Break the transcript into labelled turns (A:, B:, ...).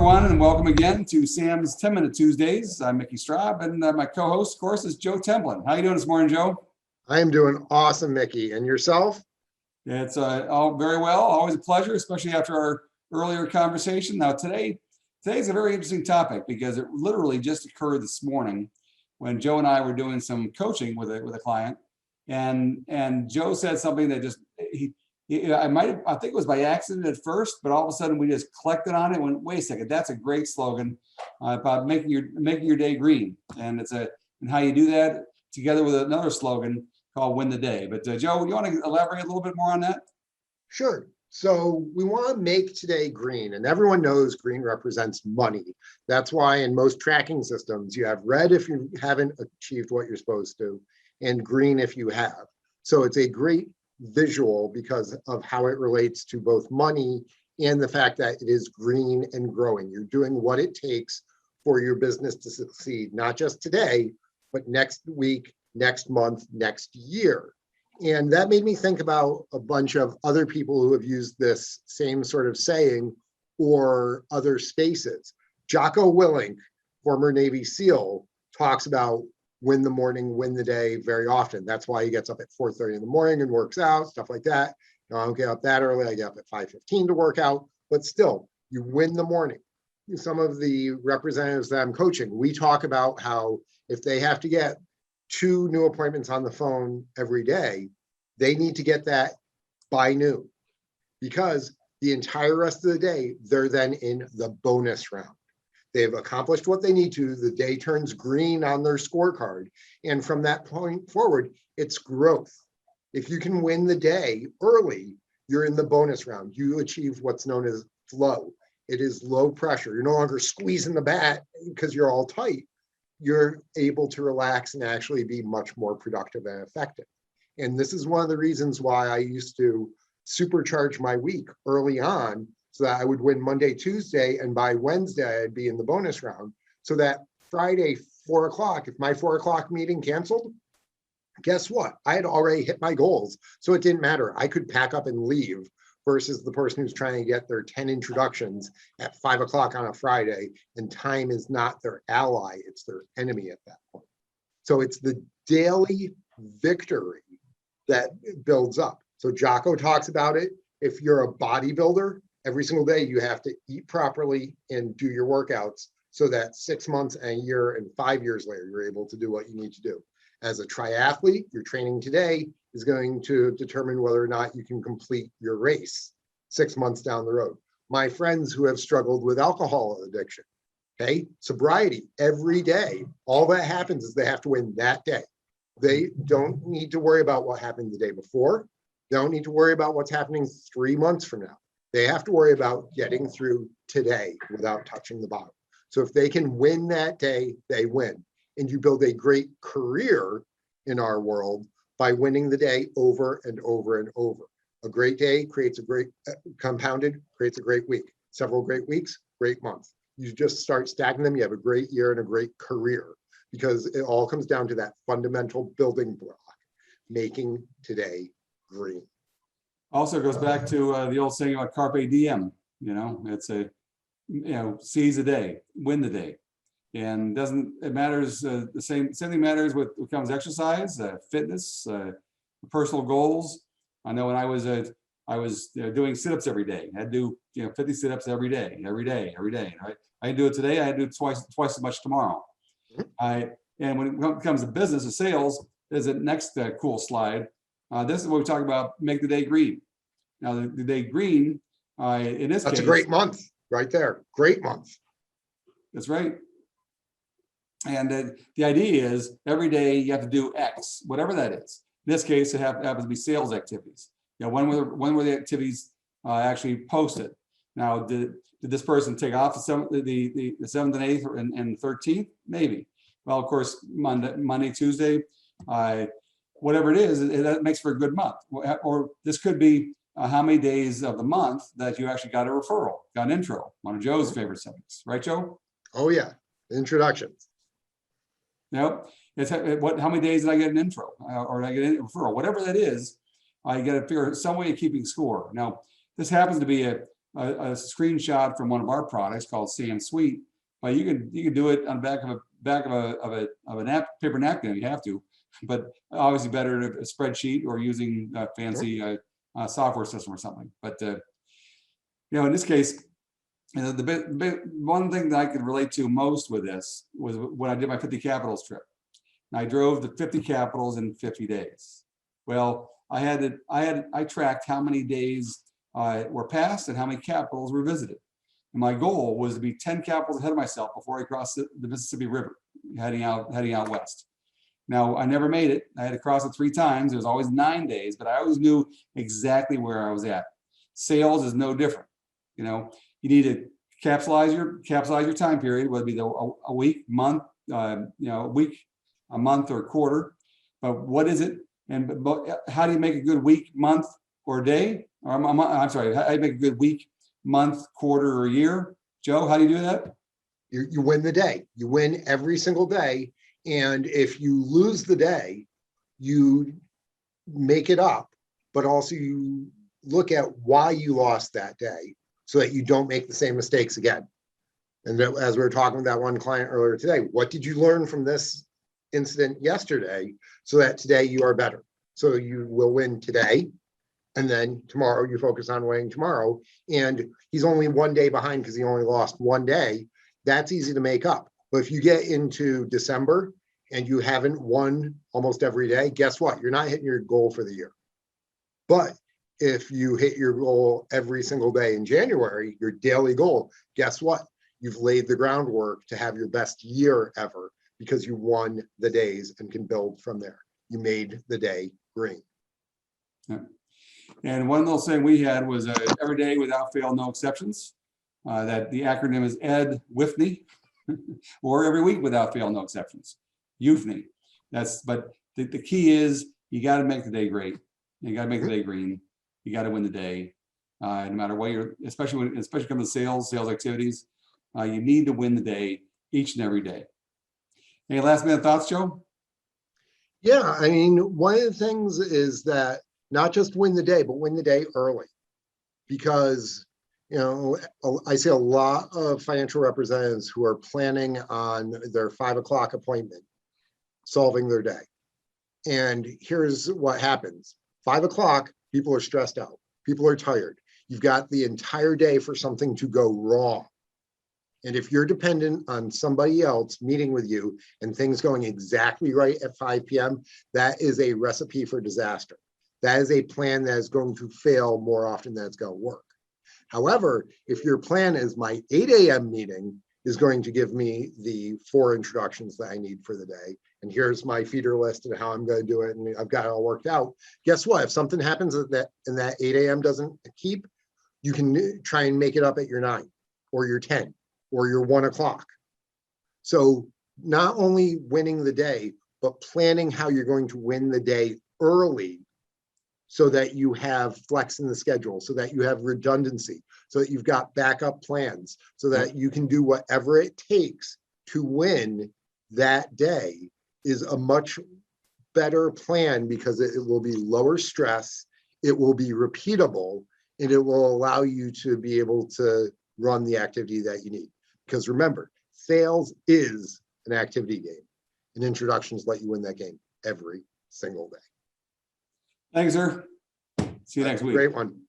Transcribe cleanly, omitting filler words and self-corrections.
A: everyone, and welcome again to Sam's 10-Minute Tuesdays. I'm Mickey Straub, and my co-host, of course, is Joe Templin. How you doing this morning, Joe?
B: I am doing awesome, Mickey. And yourself?
A: It's all very well. Always a pleasure, especially after our earlier conversation. Now, today's a very interesting topic because it literally just occurred this morning when Joe and I were doing some coaching with a client, and Joe said something that just I think it was by accident at first, but all of a sudden we just collected on it and went, wait a second, that's a great slogan about making your day green. And and how you do that together with another slogan called Win the Day. But Joe, you want to elaborate a little bit more on that?
B: Sure. So we want to make today green, and everyone knows green represents money. That's why in most tracking systems, you have red if you haven't achieved what you're supposed to, and green if you have. So it's a great visual because of how it relates to both money and the fact that it is green and growing. You're doing what it takes for your business to succeed, not just today, but next week, next month, next year. And that made me think about a bunch of other people who have used this same sort of saying or other spaces. Jocko Willink, former Navy SEAL, talks about win the morning, win the day very often. That's why he gets up at 4:30 in the morning and works out, stuff like that. Now, I don't get up that early. I get up at 5:15 to work out, but still, you win the morning. Some of the representatives that I'm coaching, we talk about how if they have to get 2 new appointments on the phone every day, they need to get that by noon because the entire rest of the day, they're then in the bonus round. They've accomplished what they need to. The day turns green on their scorecard. And from that point forward, it's growth. If you can win the day early, you're in the bonus round. You achieve what's known as flow. It is low pressure. You're no longer squeezing the bat because you're all tight. You're able to relax and actually be much more productive and effective. And this is one of the reasons why I used to supercharge my week early on so that I would win Monday, Tuesday, and by Wednesday, I'd be in the bonus round. So that Friday, 4 o'clock, if my 4 o'clock meeting canceled, guess what? I had already hit my goals. So it didn't matter. I could pack up and leave versus the person who's trying to get their 10 introductions at 5 o'clock on a Friday, and time is not their ally, it's their enemy at that point. So it's the daily victory that builds up. So Jocko talks about it. If you're a bodybuilder, every single day you have to eat properly and do your workouts so that 6 months and a year and 5 years later, you're able to do what you need to do. As a triathlete, your training today is going to determine whether or not you can complete your race 6 months down the road. My friends who have struggled with alcohol addiction, okay, sobriety every day, all that happens is they have to win that day. They don't need to worry about what happened the day before. They don't need to worry about what's happening 3 months from now. They have to worry about getting through today without touching the bottom. So if they can win that day, they win. And you build a great career in our world by winning the day over and over and over. A great day creates a great compounded, creates a great week. Several great weeks, great month. You just start stacking them. You have a great year and a great career because it all comes down to that fundamental building block, making today green.
A: Also goes back to the old saying about carpe diem. It's seize the day, win the day. And it matters, the same thing matters with what comes exercise, fitness, personal goals. I know when I was doing sit-ups every day. I had to do 50 sit-ups every day. Right? I do it today. I do it twice as much tomorrow. And when it comes to business and sales, there's a next cool slide. This is what we talk about, make the day green. Now, the day green, in this case.
B: That's a great month right there. Great month. That's
A: right. And the idea is every day you have to do X, whatever that is. In this case, it happens to be sales activities. When were the activities actually posted? Now, did this person take off the 7th and 8th and 13th? Maybe. Well, of course, Monday, Tuesday, whatever it is, that makes for a good month. Or this could be how many days of the month that you actually got a referral, got an intro, one of Joe's favorite subjects. Right, Joe?
B: Oh, yeah. Introductions.
A: Nope. It's how many days did I get an intro or did I get a referral? Whatever that is, I got to figure some way of keeping score. Now, this happens to be a a screenshot from one of our products called Sam Suite, but you can do it on the back of a paper napkin if you have to, but obviously better a spreadsheet or using a fancy software system or something. But in this case, one thing that I could relate to most with this was when I did my 50 capitals trip. And I drove the 50 capitals in 50 days. Well, I tracked how many days were passed and how many capitals were visited. And my goal was to be 10 capitals ahead of myself before I crossed the Mississippi River, heading out west. Now, I never made it. I had to cross it 3 times. It was always 9 days, but I always knew exactly where I was at. Sales is no different. You need to capsulize your time period, whether it be a week, month, a week, a month, or a quarter. But what is it? And how do you make a good week, month, or day? Or I'm sorry, how do you make a good week, month, quarter, or year? Joe, how do you do that?
B: You win the day. You win every single day. And if you lose the day, you make it up, but also you look at why you lost that day so that you don't make the same mistakes again. And as we were talking with that one client earlier today, what did you learn from this incident yesterday so that today you are better? So you will win today. And then tomorrow you focus on winning tomorrow. And he's only 1 day behind because he only lost 1 day. That's easy to make up. But if you get into December and you haven't won almost every day, guess what? You're not hitting your goal for the year. But if you hit your goal every single day in January, your daily goal, guess what? You've laid the groundwork to have your best year ever because you won the days and can build from there. You made the day green.
A: Yeah. And one little thing we had was every day without fail, no exceptions. That the acronym is Ed WIFNI, or every week without fail, no exceptions. UFNI. But the key is you got to make the day great. You got to make the day green. You got to win the day. No matter what especially when it comes to sales activities, you need to win the day each and every day. Any last minute thoughts, Joe?
B: Yeah, I mean, one of the things is that not just win the day, but win the day early. Because, I see a lot of financial representatives who are planning on their 5 o'clock appointment, solving their day. And here's what happens. 5 o'clock, people are stressed out. People are tired. You've got the entire day for something to go wrong. And if you're dependent on somebody else meeting with you and things going exactly right at 5 p.m., that is a recipe for disaster. That is a plan that is going to fail more often than it's going to work. However, if your plan is my 8 a.m. meeting is going to give me the 4 introductions that I need for the day, and here's my feeder list and how I'm going to do it, and I've got it all worked out. Guess what? If something happens that 8 a.m. doesn't keep, you can try and make it up at your 9 or your 10 or your 1 o'clock. So not only winning the day, but planning how you're going to win the day early so that you have flex in the schedule, so that you have redundancy, so that you've got backup plans, so that you can do whatever it takes to win that day is a much better plan because it will be lower stress, it will be repeatable, and it will allow you to be able to run the activity that you need. Because remember, sales is an activity game, and introductions let you win that game every single day.
A: Thanks, sir. See you next week.
B: Great one.